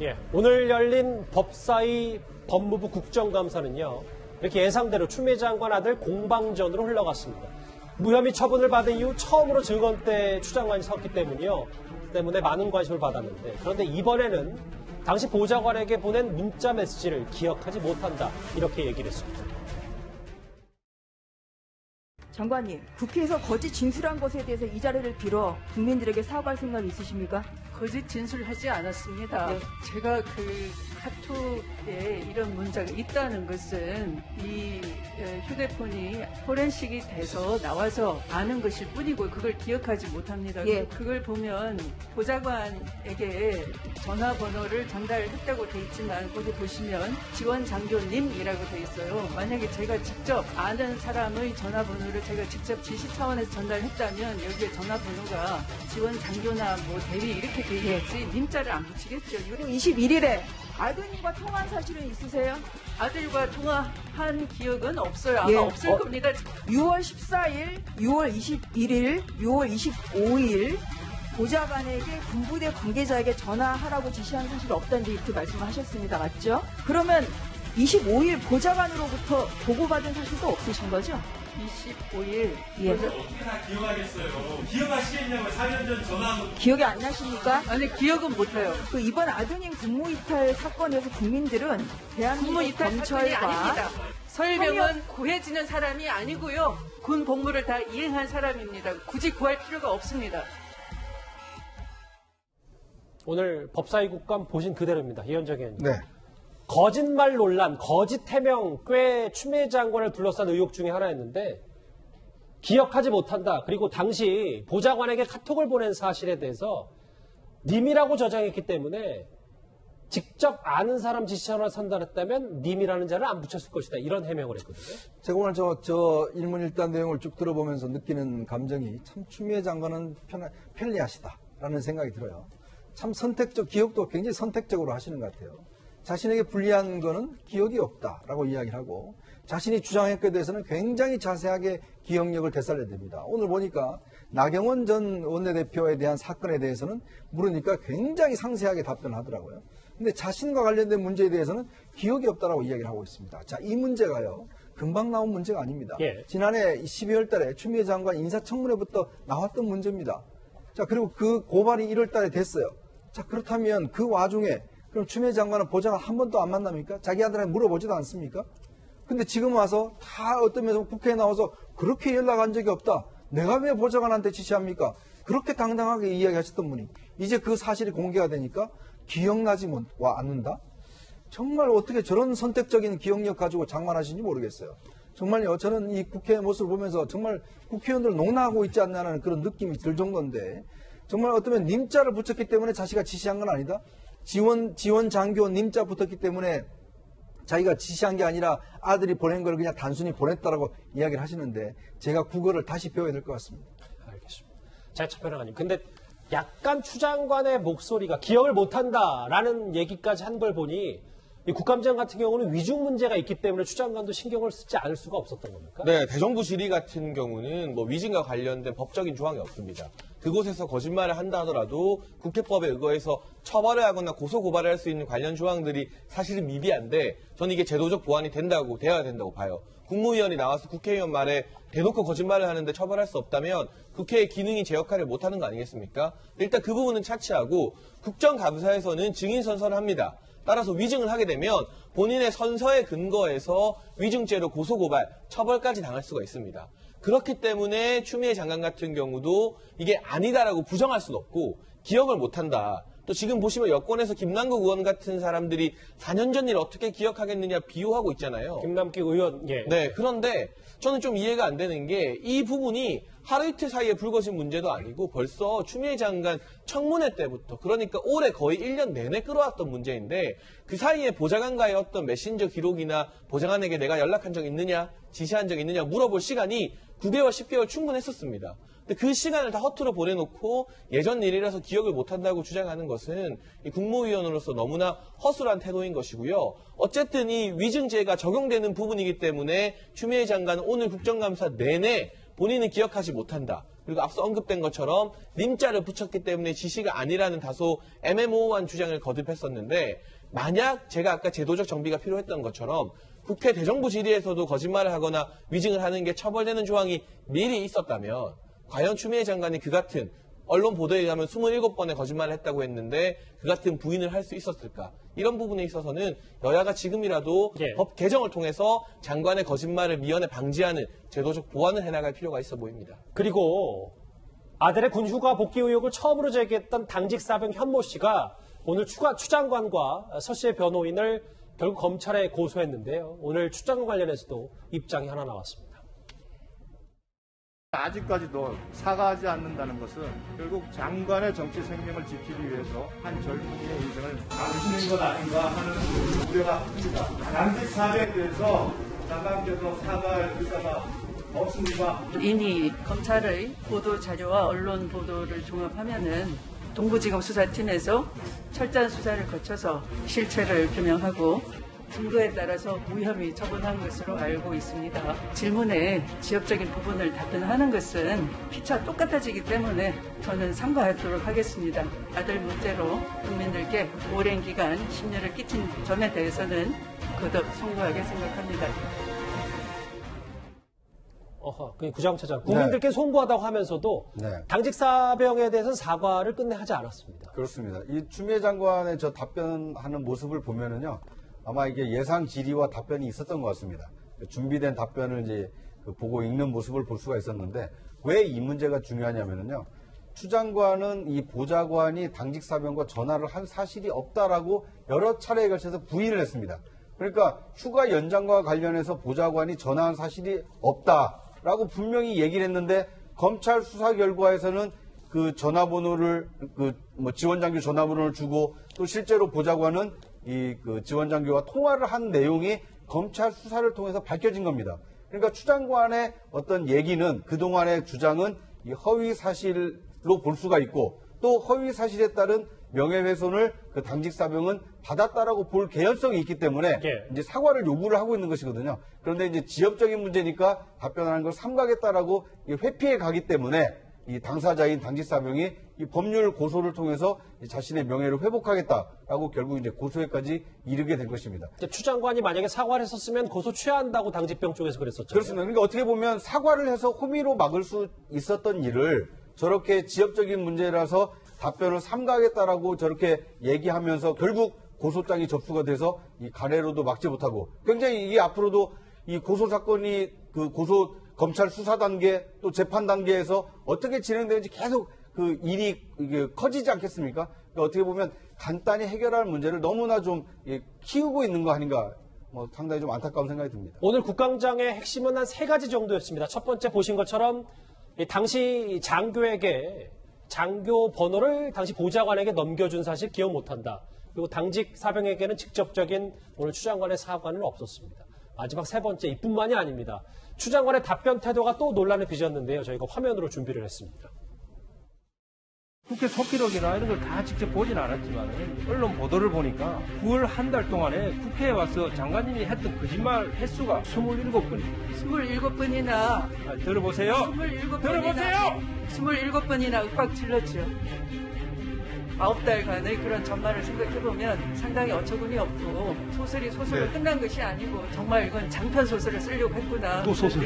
예, 오늘 열린 법사위 법무부 국정감사는요, 이렇게 예상대로 추미애 장관 아들 공방전으로 흘러갔습니다. 무혐의 처분을 받은 이후 처음으로 증언대 추 장관이 섰기 때문에 많은 관심을 받았는데, 그런데 이번에는 당시 보좌관에게 보낸 문자 메시지를 기억하지 못한다, 이렇게 얘기를 했습니다. 장관님, 국회에서 거짓 진술한 것에 대해서 이 자리를 빌어 국민들에게 사과할 생각 있으십니까? 거짓 진술하지 않았습니다. 네. 제가 그 카톡에 이런 문자가 있다는 것은 이 휴대폰이 포렌식이 돼서 나와서 아는 것일 뿐이고 그걸 기억하지 못합니다. 예. 그걸 보면 보좌관에게 전화번호를 전달했다고 돼 있지만 거기 보시면 지원 장교님이라고 돼 있어요. 만약에 제가 직접 아는 사람의 전화번호를 제가 직접 지시 차원에서 전달했다면 여기에 전화번호가 지원 장교나 뭐 대리 이렇게 돼 있지 님자를 안 붙이겠죠. 그리고 21일에 아드님과 통화한 사실은 있으세요? 아들과 통화한 기억은 없어요. 아마 예. 없을 겁니다. 6월 14일, 6월 21일, 6월 25일 보좌관에게 군부대 관계자에게 전화하라고 지시한 사실이 없다는데 이렇게 말씀하셨습니다. 맞죠? 그러면 25일 보좌관으로부터 보고받은 사실도 없으신 거죠? 25일. 예. 어떻게 다 기억하겠어요. 기억하시겠냐고 4년 전 전화. 기억이 안 나십니까? 아니 기억은 못해요. 그 이번 아드님 국무이탈 사건에서 국민들은 대한민국 국무이탈 사건이 검찰과 아닙니다. 설명은 고해지는 사람이 아니고요. 군 복무를 다 이행한 사람입니다. 굳이 구할 필요가 없습니다. 오늘 법사위 국감 보신 그대로입니다. 이현정 의원님. 네. 거짓말 논란, 거짓 해명 꽤 추미애 장관을 둘러싼 의혹 중에 하나였는데, 기억하지 못한다. 그리고 당시 보좌관에게 카톡을 보낸 사실에 대해서 님이라고 저장했기 때문에 직접 아는 사람 지시자로 선달했다면 님이라는 자를 안 붙였을 것이다. 이런 해명을 했거든요. 제가 오늘 저 일문일단 내용을 쭉 들어보면서 느끼는 감정이 참 추미애 장관은 편리하시다라는 생각이 들어요. 참 기억도 굉장히 선택적으로 하시는 것 같아요. 자신에게 불리한 거는 기억이 없다라고 이야기를 하고 자신이 주장한 것에 대해서는 굉장히 자세하게 기억력을 되살려야 됩니다. 오늘 보니까 나경원 전 원내대표에 대한 사건에 대해서는 물으니까 굉장히 상세하게 답변하더라고요. 근데 자신과 관련된 문제에 대해서는 기억이 없다라고 이야기를 하고 있습니다. 자, 이 문제가요. 금방 나온 문제가 아닙니다. 예. 지난해 12월 달에 추미애 장관 인사청문회부터 나왔던 문제입니다. 자, 그리고 그 고발이 1월 달에 됐어요. 자, 그렇다면 그 와중에 그럼 추미애 장관은 보좌관 한 번도 안 만납니까? 자기 아들한테 물어보지도 않습니까? 근데 지금 와서 다 어떤 면에서 국회에 나와서 그렇게 연락한 적이 없다. 내가 왜 보좌관한테 지시합니까? 그렇게 당당하게 이야기하셨던 분이 이제 그 사실이 공개가 되니까 기억나지 않는다? 정말 어떻게 저런 선택적인 기억력 가지고 장관하시는지 모르겠어요. 정말요. 저는 이 국회의 모습을 보면서 정말 국회의원들 농락하고 있지 않냐는 그런 느낌이 들 정도인데 정말 어쩌면 님자를 붙였기 때문에 자기가 지시한 건 아니다. 지원 장교 님자 붙었기 때문에 자기가 지시한 게 아니라 아들이 보낸 걸 그냥 단순히 보냈다라고 이야기를 하시는데 제가 국어를 다시 배워야 될 것 같습니다. 알겠습니다. 자, 차편왕님. 근데 약간 추 장관의 목소리가 기억을 못한다라는 얘기까지 한 걸 보니 이 국감장 같은 경우는 위중 문제가 있기 때문에 추 장관도 신경을 쓰지 않을 수가 없었던 겁니까? 네, 대정부 질의 같은 경우는 뭐 위증과 관련된 법적인 조항이 없습니다. 그곳에서 거짓말을 한다 하더라도 국회법에 의거해서 처벌을 하거나 고소고발을 할 수 있는 관련 조항들이 사실은 미비한데 저는 이게 제도적 보완이 되어야 된다고 봐요. 국무위원이 나와서 국회의원 말에 대놓고 거짓말을 하는데 처벌할 수 없다면 국회의 기능이 제 역할을 못하는 거 아니겠습니까? 일단 그 부분은 차치하고 국정감사에서는 증인 선서를 합니다. 따라서 위증을 하게 되면 본인의 선서에 근거해서 위증죄로 고소고발, 처벌까지 당할 수가 있습니다. 그렇기 때문에 추미애 장관 같은 경우도 이게 아니다라고 부정할 수는 없고 기억을 못한다. 또 지금 보시면 여권에서 김남국 의원 같은 사람들이 4년 전 일 어떻게 기억하겠느냐 비유하고 있잖아요. 김남국 의원, 예. 네, 그런데 저는 좀 이해가 안 되는 게 이 부분이 하루 이틀 사이에 불거진 문제도 아니고 벌써 추미애 장관 청문회 때부터 그러니까 올해 거의 1년 내내 끌어왔던 문제인데 그 사이에 보좌관과의 어떤 메신저 기록이나 보좌관에게 내가 연락한 적 있느냐 지시한 적 있느냐 물어볼 시간이 9개월, 10개월 충분했었습니다. 근데 그 시간을 다 허투루 보내놓고 예전 일이라서 기억을 못한다고 주장하는 것은 이 국무위원으로서 너무나 허술한 태도인 것이고요. 어쨌든 이 위증죄가 적용되는 부분이기 때문에 추미애 장관은 오늘 국정감사 내내 본인은 기억하지 못한다. 그리고 앞서 언급된 것처럼 님자를 붙였기 때문에 지시가 아니라는 다소 애매모호한 주장을 거듭했었는데 만약 제가 아까 제도적 정비가 필요했던 것처럼 국회 대정부 질의에서도 거짓말을 하거나 위증을 하는 게 처벌되는 조항이 미리 있었다면 과연 추미애 장관이 그 같은 언론 보도에 의하면 27번의 거짓말을 했다고 했는데 그 같은 부인을 할 수 있었을까? 이런 부분에 있어서는 여야가 지금이라도 예. 법 개정을 통해서 장관의 거짓말을 미연에 방지하는 제도적 보완을 해나갈 필요가 있어 보입니다. 그리고 아들의 군휴가 복귀 의혹을 처음으로 제기했던 당직 사병 현모 씨가 오늘 추 장관과 서 씨의 변호인을 결국 검찰에 고소했는데요. 오늘 추 장관 관련해서도 입장이 하나 나왔습니다. 아직까지도 사과하지 않는다는 것은 결국 장관의 정치 생명을 지키기 위해서 한 젊은이의 인생을 망치는 것 아닌가 하는 우려가 큽니다. 당직 사례에 대해서 장관께서 사과할 의사가 없습니다. 이미 검찰의 보도 자료와 언론 보도를 종합하면은 동부지검 수사팀에서 철저한 수사를 거쳐서 실체를 규명하고 증거에 따라서 무혐의 처분한 것으로 알고 있습니다. 질문에 지엽적인 부분을 답변하는 것은 피차 똑같아지기 때문에 저는 삼가하도록 하겠습니다. 아들 문제로 국민들께 오랜 기간 심려를 끼친 점에 대해서는 거듭 송구하게 생각합니다. 구장차장 국민들께 송구하다고 하면서도 네. 당직 사병에 대해서는 사과를 끝내 하지 않았습니다. 그렇습니다. 이 추미애 장관의 저 답변하는 모습을 보면은요, 아마 이게 예상 질의와 답변이 있었던 것 같습니다. 준비된 답변을 이제 보고 읽는 모습을 볼 수가 있었는데, 왜 이 문제가 중요하냐면요, 추 장관은 이 보좌관이 당직 사병과 전화를 한 사실이 없다라고 여러 차례에 걸쳐서 부인을 했습니다. 그러니까 휴가 연장과 관련해서 보좌관이 전화한 사실이 없다라고 분명히 얘기를 했는데, 검찰 수사 결과에서는 그 전화번호를 지원장교 전화번호를 주고 또 실제로 보좌관은 이 지원장교와 통화를 한 내용이 검찰 수사를 통해서 밝혀진 겁니다. 그러니까 추 장관의 어떤 얘기는 그동안의 주장은 이 허위 사실로 볼 수가 있고 또 허위 사실에 따른 명예훼손을 그 당직 사병은 받았다라고 볼 개연성이 있기 때문에 예. 이제 사과를 요구를 하고 있는 것이거든요. 그런데 이제 지엽적인 문제니까 답변하는 걸 삼가겠다라고 회피해 가기 때문에 이 당사자인 당직 사병이 이 법률 고소를 통해서 자신의 명예를 회복하겠다라고 결국 이제 고소에까지 이르게 된 것입니다. 추 장관이 만약에 사과를 했었으면 고소 취하한다고 당직병 쪽에서 그랬었죠. 그렇습니다. 그러니까 어떻게 보면 사과를 해서 호미로 막을 수 있었던 일을 저렇게 지엽적인 문제라서 답변을 삼가하겠다라고 저렇게 얘기하면서 결국 고소장이 접수가 돼서 이 가래로도 막지 못하고 굉장히 이게 앞으로도 이 고소 사건이 고소 검찰 수사 단계 또 재판 단계에서 어떻게 진행되는지 계속 그 일이 이게 커지지 않겠습니까? 그러니까 어떻게 보면 간단히 해결할 문제를 너무나 좀 키우고 있는 거 아닌가 상당히 좀 안타까운 생각이 듭니다. 오늘 국감장의 핵심은 한 3가지 정도였습니다. 첫 번째 보신 것처럼 당시 장교에게 장교 번호를 당시 보좌관에게 넘겨준 사실 기억 못한다. 그리고 당직 사병에게는 직접적인 오늘 추 장관의 사과는 없었습니다. 마지막 3번째 이뿐만이 아닙니다. 추 장관의 답변 태도가 또 논란을 빚었는데요. 저희가 화면으로 준비를 했습니다. 국회 속기록이나 이런 걸 다 직접 보진 않았지만 언론 보도를 보니까 9월 한 달 동안에 국회에 와서 장관님이 했던 거짓말 횟수가 27번. 27번이나 들어보세요. 27번이나 윽박 질렀죠. 9달간의 그런 전말을 생각해보면 상당히 어처구니 없고 소설이 소설로 끝난 것이 아니고 정말 이건 장편 소설을 쓰려고 했구나. 또 소설.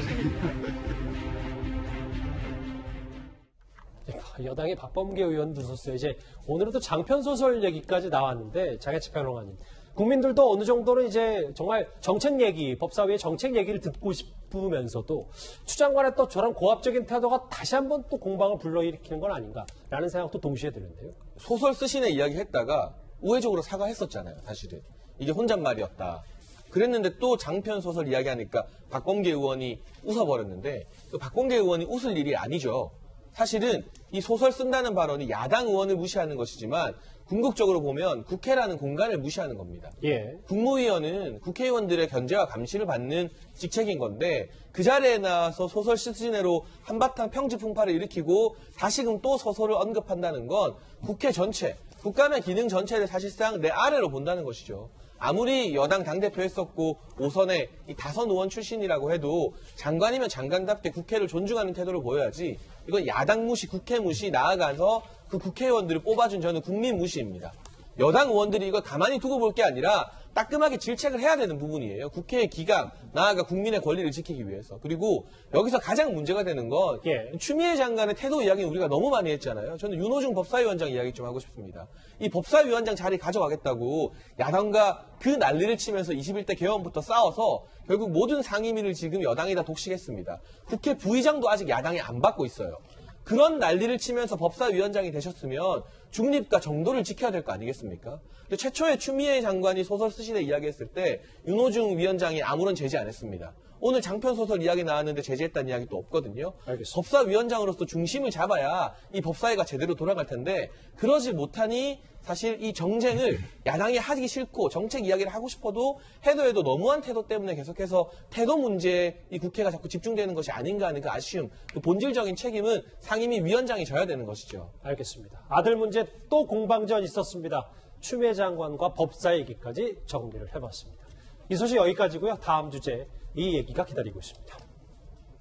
여당의 박범계 의원도 있었어요. 이제 오늘은 또 장편소설 얘기까지 나왔는데 장혜치 평론가님. 국민들도 어느 정도는 이제 정말 정책 얘기, 법사위의 정책 얘기를 듣고 싶으면서도 추 장관의 또 저런 고압적인 태도가 다시 한번 또 공방을 불러일으키는 건 아닌가라는 생각도 동시에 드는데요. 소설 쓰시네 이야기 했다가 우회적으로 사과했었잖아요. 사실은 이게 혼잣말이었다. 그랬는데 또 장편 소설 이야기하니까 박범계 의원이 웃어버렸는데 박범계 의원이 웃을 일이 아니죠. 사실은 이 소설 쓴다는 발언이 야당 의원을 무시하는 것이지만 궁극적으로 보면 국회라는 공간을 무시하는 겁니다. 예. 국무위원은 국회의원들의 견제와 감시를 받는 직책인 건데 그 자리에 나와서 소설 시즌으로 한바탕 평지풍파를 일으키고 다시금 또 소설을 언급한다는 건 국회 전체, 국감의 기능 전체를 사실상 내 아래로 본다는 것이죠. 아무리 여당 당대표 했었고 5선의 이 다선 의원 출신이라고 해도 장관이면 장관답게 국회를 존중하는 태도를 보여야지 이건 야당 무시, 국회 무시, 나아가서 그 국회의원들을 뽑아준 저는 국민 무시입니다. 여당 의원들이 이걸 가만히 두고 볼 게 아니라 따끔하게 질책을 해야 되는 부분이에요. 국회의 기강, 나아가 국민의 권리를 지키기 위해서. 그리고 여기서 가장 문제가 되는 건 추미애 장관의 태도 이야기는 우리가 너무 많이 했잖아요. 저는 윤호중 법사위원장 이야기 좀 하고 싶습니다. 이 법사위원장 자리 가져가겠다고 야당과 그 난리를 치면서 21대 개헌부터 싸워서 결국 모든 상임위를 지금 여당이 다 독식했습니다. 국회 부의장도 아직 야당이 안 받고 있어요. 그런 난리를 치면서 법사위원장이 되셨으면 중립과 정도를 지켜야 될 거 아니겠습니까? 근데 최초에 추미애 장관이 소설 쓰시다 이야기했을 때 윤호중 위원장이 아무런 제지 안 했습니다. 오늘 장편 소설 이야기 나왔는데 제지했다는 이야기 또 없거든요. 알겠습니다. 법사위원장으로서 중심을 잡아야 이 법사위가 제대로 돌아갈 텐데 그러지 못하니 사실 이 정쟁을 야당이 하기 싫고 정책 이야기를 하고 싶어도 해도 너무한 태도 때문에 계속해서 태도 문제에 이 국회가 자꾸 집중되는 것이 아닌가 하는 그 아쉬움, 그 본질적인 책임은 상임위 위원장이 져야 되는 것이죠. 알겠습니다. 아들 문제 또 공방전 있었습니다. 추미애 장관과 법사 얘기까지 정리를 해봤습니다. 이 소식 여기까지고요. 다음 주제 이 얘기가 기다리고 있습니다.